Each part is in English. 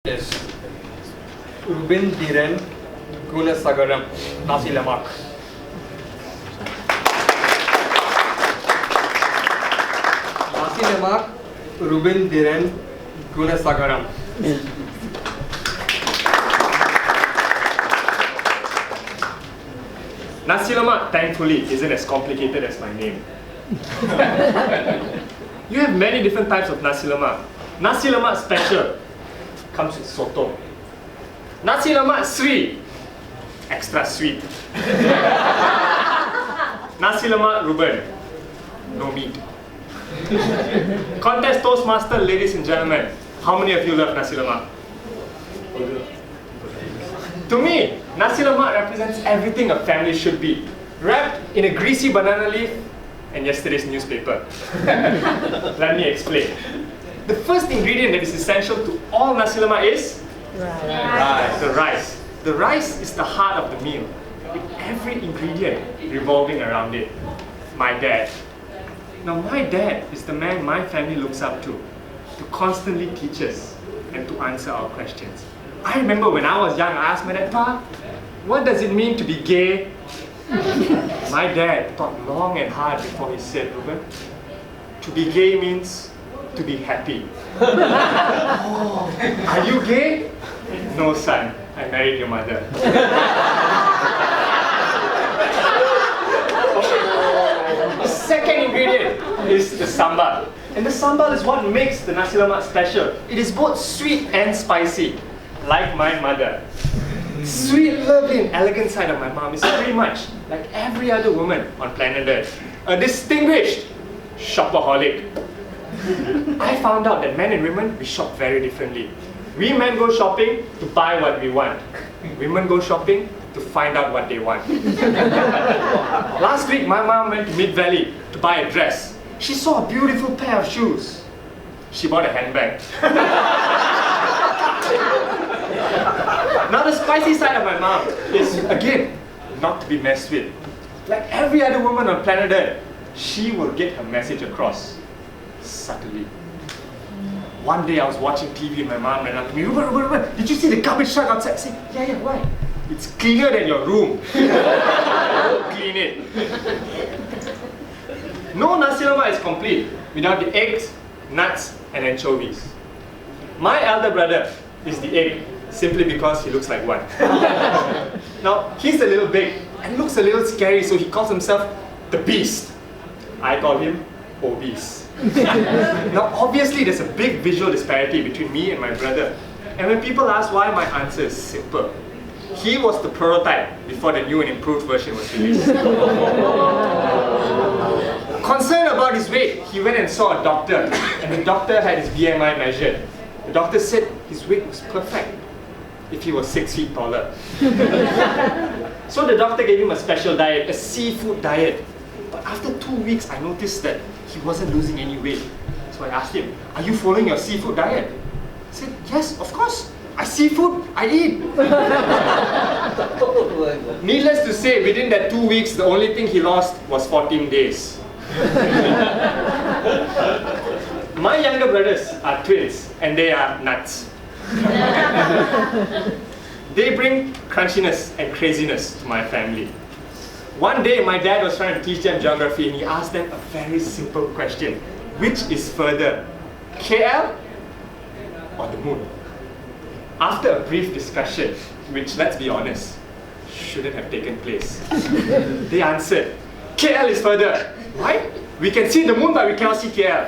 Is Rubin Diren Gunasagaram Nasi Lemak. Nasi Lemak Rubin Diren Gunasagaram. Nasi Lemak, thankfully, isn't as complicated as my name. You have many different types of Nasi Lemak. Nasi Lemak Special comes with soto. Nasi Lemak Sri, extra sweet. Nasi Lemak Ruben, no meat. Contest Toastmasters, ladies and gentlemen, how many of you love Nasi Lemak? To me, Nasi Lemak represents everything a family should be, wrapped in a greasy banana leaf and yesterday's newspaper. Let me explain. The first ingredient that is essential to all Nasi Lemak is rice. The rice. The rice is the heart of the meal, with every ingredient revolving around it. My dad. Now my dad is the man my family looks up to constantly teach us and to answer our questions. I remember when I was young, I asked my dad, "Pa, what does it mean to be gay?" My dad thought long and hard before he said, "Ruben, to be gay means to be happy." Oh, are you gay? No, son, I married your mother. The second ingredient is the sambal. And the sambal is what makes the Nasi Lemak special. It is both sweet and spicy, like my mother. Sweet, lovely and elegant side of my mom is very much like every other woman on planet Earth. A distinguished shopaholic. I found out that men and women, we shop very differently. We men go shopping to buy what we want. Women go shopping to find out what they want. Last week, my mom went to Mid-Valley to buy a dress. She saw a beautiful pair of shoes. She bought a handbag. Now the spicy side of my mom is, again, not to be messed with. Like every other woman on planet Earth, she will get her message across subtly. One day I was watching TV and my mom ran up to me, "Ruben, did you see the garbage truck outside?" I said, yeah, why? It's cleaner than your room. Clean it. No Nasi Lemak is complete without the eggs, nuts and anchovies. My elder brother is the egg simply because he looks like one. Now, he's a little big and looks a little scary, so he calls himself the Beast. I call him obese. Now, obviously, there's a big visual disparity between me and my brother. And when people ask why, my answer is simple. He was the prototype before the new and improved version was released. Concerned about his weight, he went and saw a doctor, and the doctor had his BMI measured. The doctor said his weight was perfect if he was 6 feet taller. So the doctor gave him a special diet, a seafood diet. But after 2 weeks, I noticed that he wasn't losing any weight. So I asked him, "Are you following your seafood diet?" He said, "Yes, of course. I see food, I eat." Needless to say, within that 2 weeks, the only thing he lost was 14 days. My younger brothers are twins, and they are nuts. They bring crunchiness and craziness to my family. One day, my dad was trying to teach them geography, and he asked them a very simple question. Which is further, KL or the moon? After a brief discussion, which, let's be honest, shouldn't have taken place, they answered, KL is further. Why? We can see the moon, but we cannot see KL.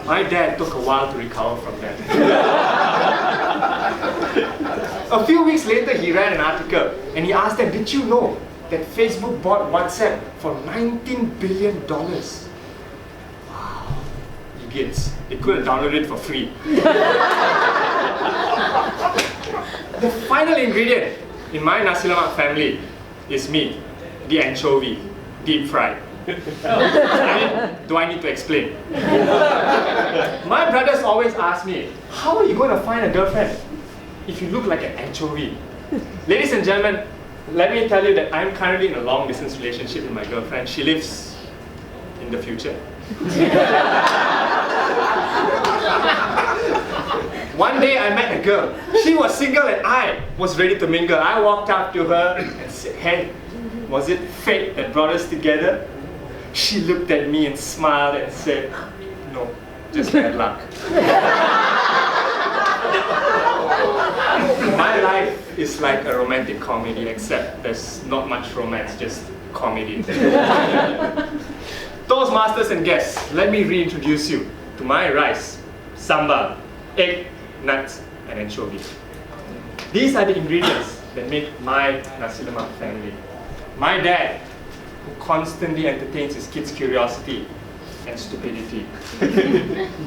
My dad took a while to recover from that. A few weeks later, he read an article and he asked them, "Did you know that Facebook bought WhatsApp for $19 billion? Wow, idiots. They could have downloaded it for free. The final ingredient in my Nasi Lemak family is meat, the anchovy, deep fried. I mean, do I need to explain? My brothers always ask me, "How are you going to find a girlfriend if you look like an anchovy?" Ladies and gentlemen, let me tell you that I'm currently in a long distance relationship with my girlfriend. She lives in the future. One day I met a girl. She was single and I was ready to mingle. I walked up to her and said, "Hey, was it fate that brought us together?" She looked at me and smiled and said, "No, just bad luck." My life is like a romantic comedy, except there's not much romance, just comedy. Toastmasters and guests, let me reintroduce you to my rice, sambal, egg, nuts, and anchovy. These are the ingredients that make my Nasi Lemak family. My dad, who constantly entertains his kids' curiosity and stupidity.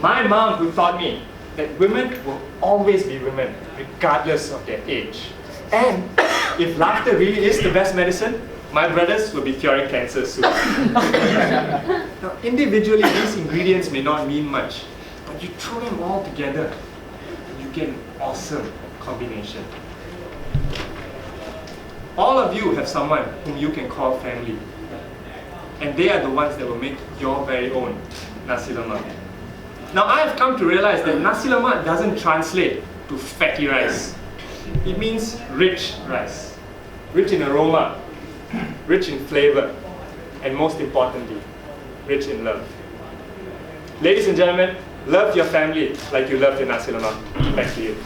My mom, who taught me that women will always be women, regardless of their age. And if laughter really is the best medicine, my brothers will be curing cancer soon. Now, individually, these ingredients may not mean much, but you throw them all together, you get an awesome combination. All of you have someone whom you can call family, and they are the ones that will make your very own Nasi Lemak. Now, I have come to realize that Nasi Lemak doesn't translate to fatty rice. It means rich rice, rich in aroma, rich in flavor, and most importantly, rich in love. Ladies and gentlemen, love your family like you love your Nasi Lemak. Back to you.